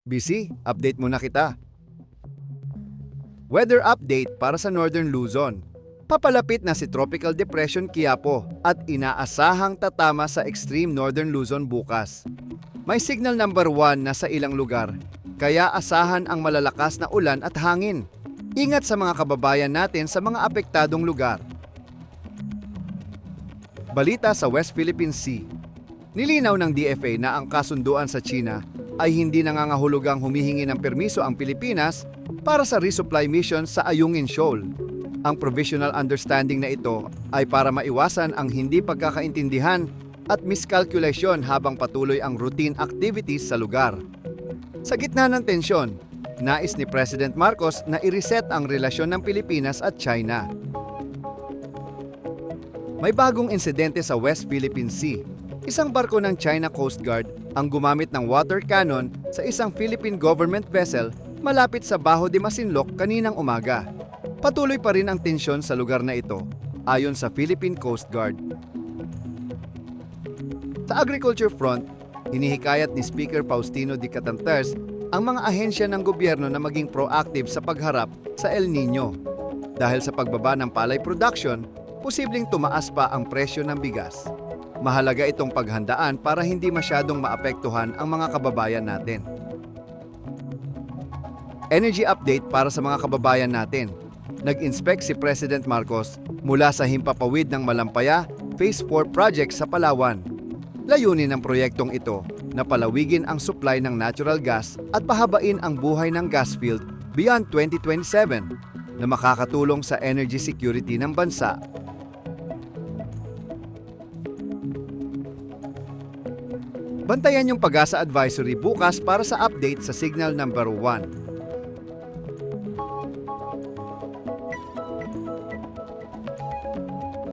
BC, update muna kita. Weather update para sa Northern Luzon. Papalapit na si Tropical Depression Quiapo at inaasahang tatama sa extreme Northern Luzon bukas. May signal number 1 na sa ilang lugar, kaya asahan ang malalakas na ulan at hangin. Ingat sa mga kababayan natin sa mga apektadong lugar. Balita sa West Philippine Sea. Nilinaw ng DFA na ang kasunduan sa China ay hindi nangangahulugang humihingi ng permiso ang Pilipinas para sa resupply mission sa Ayungin Shoal. Ang provisional understanding na ito ay para maiwasan ang hindi pagkakaintindihan at miskalkulasyon habang patuloy ang routine activities sa lugar. Sa gitna ng tensyon, nais ni President Marcos na i-reset ang relasyon ng Pilipinas at China. May bagong insidente sa West Philippine Sea. Isang barko ng China Coast Guard ang gumamit ng water cannon sa isang Philippine government vessel malapit sa Bajo de Masinloc kaninang umaga. Patuloy pa rin ang tensyon sa lugar na ito, ayon sa Philippine Coast Guard. Sa agriculture front, hinihikayat ni Speaker Faustino D. Catantares ang mga ahensya ng gobyerno na maging proactive sa pagharap sa El Nino. Dahil sa pagbaba ng palay production, posibleng tumaas pa ang presyo ng bigas. Mahalaga itong paghandaan para hindi masyadong maapektuhan ang mga kababayan natin. Energy update para sa mga kababayan natin. Nag-inspect si President Marcos mula sa himpapawid ng Malampaya Phase 4 project sa Palawan. Layunin ng proyektong ito na palawigin ang supply ng natural gas at pahabain ang buhay ng gas field beyond 2027 na makakatulong sa energy security ng bansa. Bantayan yung Pag-asa Advisory bukas para sa update sa signal number 1.